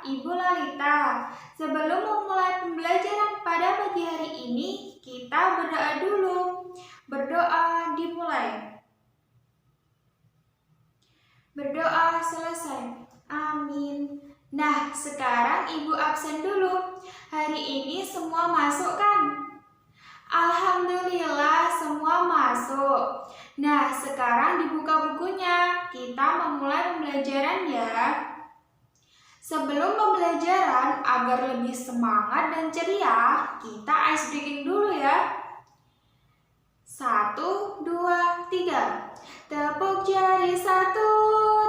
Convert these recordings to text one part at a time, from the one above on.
Ibu Lalita. Sebelum memulai pembelajaran pada pagi hari ini, kita berdoa dulu. Berdoa dimulai. Berdoa selesai. Amin. Nah, sekarang Ibu absen dulu. Hari ini semua masuk kan? Alhamdulillah semua masuk. Nah, sekarang dibuka bukunya. Kita memulai pembelajaran ya. Sebelum pembelajaran, agar lebih semangat dan ceria, kita ice breaking dulu ya. 1, 2, 3. Tepuk jari 1,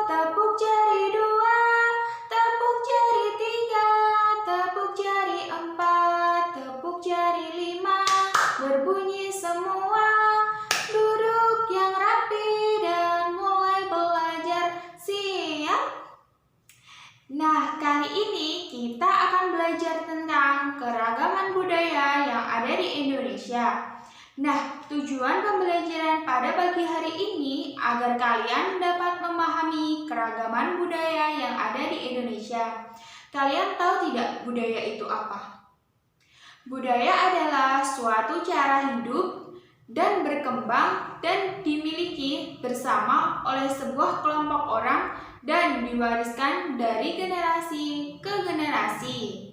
tepuk jari 2, tepuk jari 3, tepuk jari 4, tepuk jari 5. Berbunyi semua, duduk yang rapi dan mulai belajar. Siap? Nah, kali ini kita akan belajar tentang keragaman budaya yang ada di Indonesia. Nah, tujuan pembelajaran pada pagi hari ini agar kalian dapat memahami keragaman budaya yang ada di Indonesia. Kalian tahu tidak budaya itu apa? Budaya adalah suatu cara hidup dan berkembang dan dimiliki bersama oleh sebuah kelompok orang dan diwariskan dari generasi ke generasi.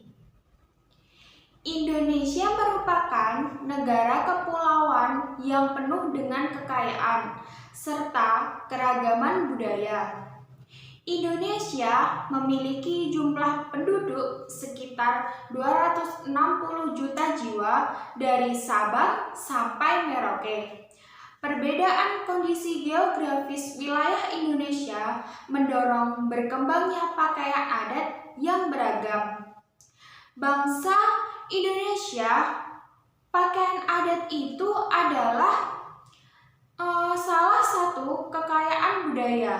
Indonesia merupakan negara kepulauan yang penuh dengan kekayaan serta keragaman budaya. Indonesia memiliki jumlah penduduk sekitar 260 juta jiwa dari Sabang sampai Merauke. Perbedaan kondisi geografis wilayah Indonesia mendorong berkembangnya pakaian adat yang beragam. Bangsa Indonesia, pakaian adat itu adalah salah satu kekayaan budaya.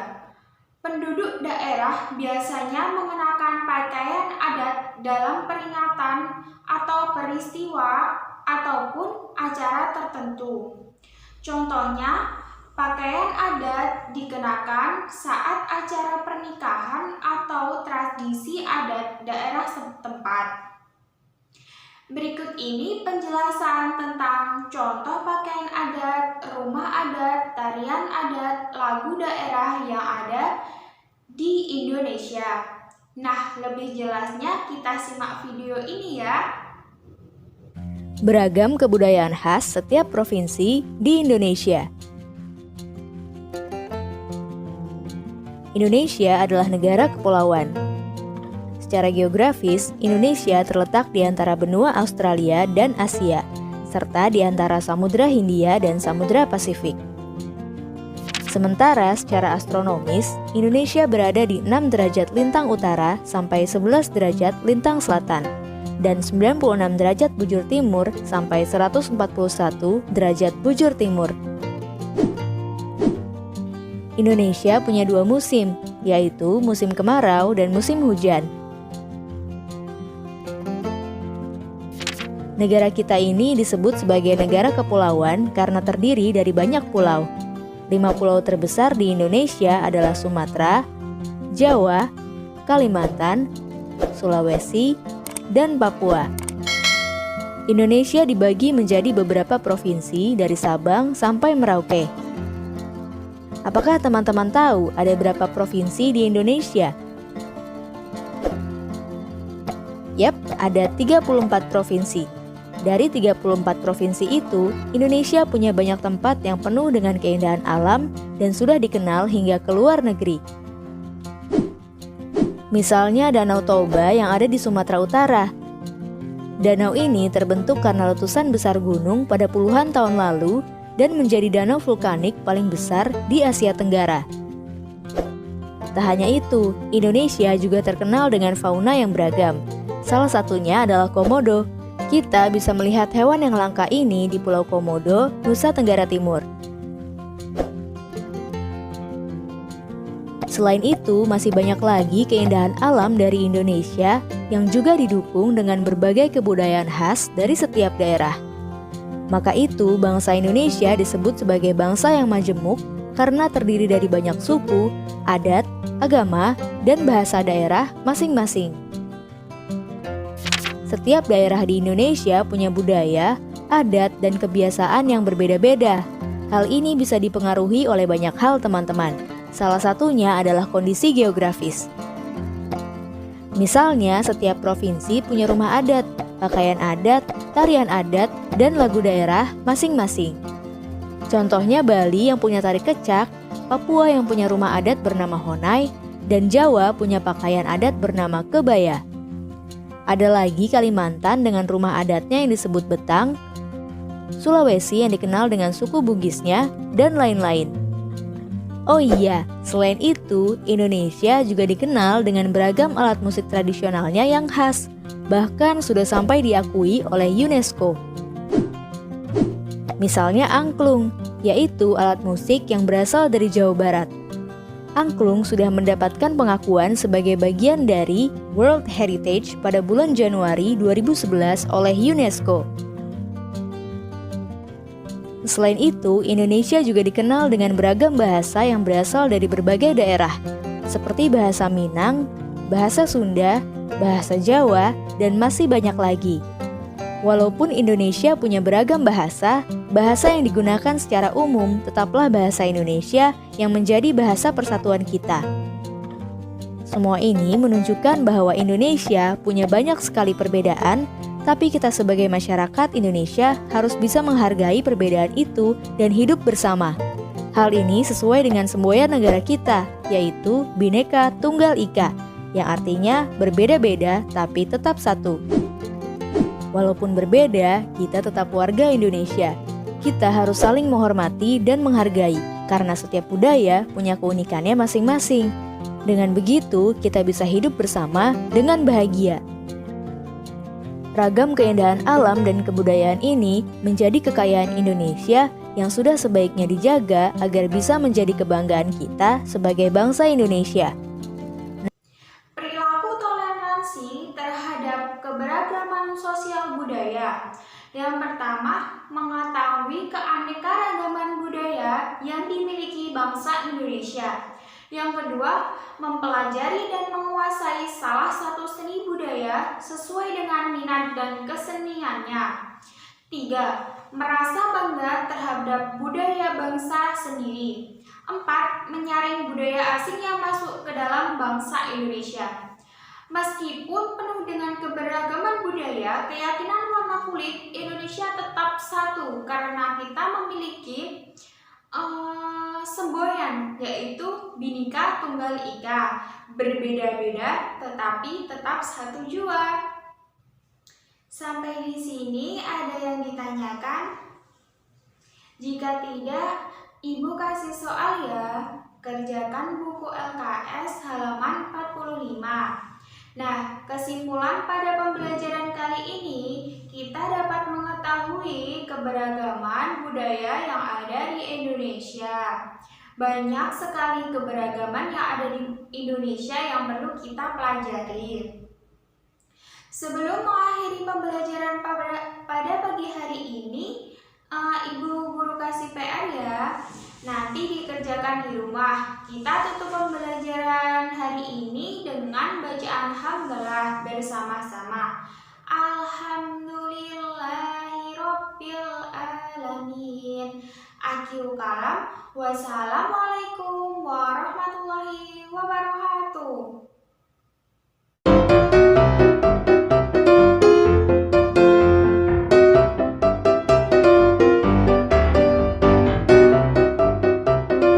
Penduduk daerah biasanya mengenakan pakaian adat dalam peringatan atau peristiwa ataupun acara tertentu. Contohnya, pakaian adat dikenakan saat acara pernikahan atau tradisi adat daerah setempat. Berikut ini penjelasan tentang contoh pakaian adat, rumah adat, tarian adat, lagu daerah yang ada di Indonesia. Nah, lebih jelasnya kita simak video ini ya. Beragam kebudayaan khas setiap provinsi di Indonesia. Indonesia adalah negara kepulauan. Secara geografis, Indonesia terletak di antara benua Australia dan Asia, serta di antara Samudra Hindia dan Samudra Pasifik. Sementara secara astronomis, Indonesia berada di 6 derajat lintang utara sampai 11 derajat lintang selatan, dan 96 derajat bujur timur sampai 141 derajat bujur timur. Indonesia punya 2 musim, yaitu musim kemarau dan musim hujan. Negara kita ini disebut sebagai negara kepulauan karena terdiri dari banyak pulau. 5 pulau terbesar di Indonesia adalah Sumatera, Jawa, Kalimantan, Sulawesi, dan Papua. Indonesia dibagi menjadi beberapa provinsi dari Sabang sampai Merauke. Apakah teman-teman tahu ada berapa provinsi di Indonesia? Yap, ada 34 provinsi. Dari 34 provinsi itu, Indonesia punya banyak tempat yang penuh dengan keindahan alam dan sudah dikenal hingga ke luar negeri. Misalnya Danau Toba yang ada di Sumatera Utara. Danau ini terbentuk karena letusan besar gunung pada puluhan tahun lalu dan menjadi danau vulkanik paling besar di Asia Tenggara. Tak hanya itu, Indonesia juga terkenal dengan fauna yang beragam. Salah satunya adalah komodo. Kita bisa melihat hewan yang langka ini di Pulau Komodo, Nusa Tenggara Timur. Selain itu, masih banyak lagi keindahan alam dari Indonesia yang juga didukung dengan berbagai kebudayaan khas dari setiap daerah. Maka itu, bangsa Indonesia disebut sebagai bangsa yang majemuk karena terdiri dari banyak suku, adat, agama, dan bahasa daerah masing-masing. Setiap daerah di Indonesia punya budaya, adat, dan kebiasaan yang berbeda-beda. Hal ini bisa dipengaruhi oleh banyak hal, teman-teman. Salah satunya adalah kondisi geografis. Misalnya, setiap provinsi punya rumah adat, pakaian adat, tarian adat, dan lagu daerah masing-masing. Contohnya Bali yang punya tari kecak, Papua yang punya rumah adat bernama Honai, dan Jawa punya pakaian adat bernama kebaya. Ada lagi Kalimantan dengan rumah adatnya yang disebut betang, Sulawesi yang dikenal dengan suku Bugisnya, dan lain-lain. Oh iya, selain itu, Indonesia juga dikenal dengan beragam alat musik tradisionalnya yang khas, bahkan sudah sampai diakui oleh UNESCO. Misalnya angklung, yaitu alat musik yang berasal dari Jawa Barat. Angklung sudah mendapatkan pengakuan sebagai bagian dari World Heritage pada bulan Januari 2011 oleh UNESCO. Selain itu, Indonesia juga dikenal dengan beragam bahasa yang berasal dari berbagai daerah, seperti bahasa Minang, bahasa Sunda, bahasa Jawa, dan masih banyak lagi. Walaupun Indonesia punya beragam bahasa, bahasa yang digunakan secara umum tetaplah bahasa Indonesia yang menjadi bahasa persatuan kita. Semua ini menunjukkan bahwa Indonesia punya banyak sekali perbedaan, tapi kita sebagai masyarakat Indonesia harus bisa menghargai perbedaan itu dan hidup bersama. Hal ini sesuai dengan semboyan negara kita, yaitu Bhinneka Tunggal Ika, yang artinya berbeda-beda tapi tetap satu. Walaupun berbeda, kita tetap warga Indonesia. Kita harus saling menghormati dan menghargai, karena setiap budaya punya keunikannya masing-masing. Dengan begitu, kita bisa hidup bersama dengan bahagia. Ragam keindahan alam dan kebudayaan ini menjadi kekayaan Indonesia yang sudah sebaiknya dijaga agar bisa menjadi kebanggaan kita sebagai bangsa Indonesia. Perilaku toleransi terhadap keberagaman sosial budaya. Yang pertama, mengetahui keanekaragaman budaya yang dimiliki bangsa Indonesia. Yang kedua, mempelajari dan menguasai salah satu seni budaya sesuai dengan minat dan keseniannya. 3. Merasa bangga terhadap budaya bangsa sendiri. 4. Menyaring budaya asing yang masuk ke dalam bangsa Indonesia. Meskipun penuh dengan keberagaman budaya, keyakinan warna kulit Indonesia tetap satu karena kita memiliki semboyan, yaitu Bhinneka Tunggal Ika, berbeda-beda tetapi tetap satu jua. Sampai di sini ada yang ditanyakan? Jika tidak, Ibu kasih soal ya. Kerjakan buku LKS halaman 45. Nah, kesimpulan pada pembelajaran kali ini, kita dapat mengetahui keberagaman budaya yang ada di Indonesia. Banyak sekali keberagaman yang ada di Indonesia yang perlu kita pelajari. Sebelum mengakhiri pembelajaran pada pagi hari ini, Ibu guru kasih PR ya. Nanti dikerjakan di rumah. Kita tutup pembelajaran hari ini dengan bacaan hamdalah bersama-sama. Alhamdulillahirabbil alamin. Akhirul kalam. Wassalamualaikum warahmatullahi wabarakatuh.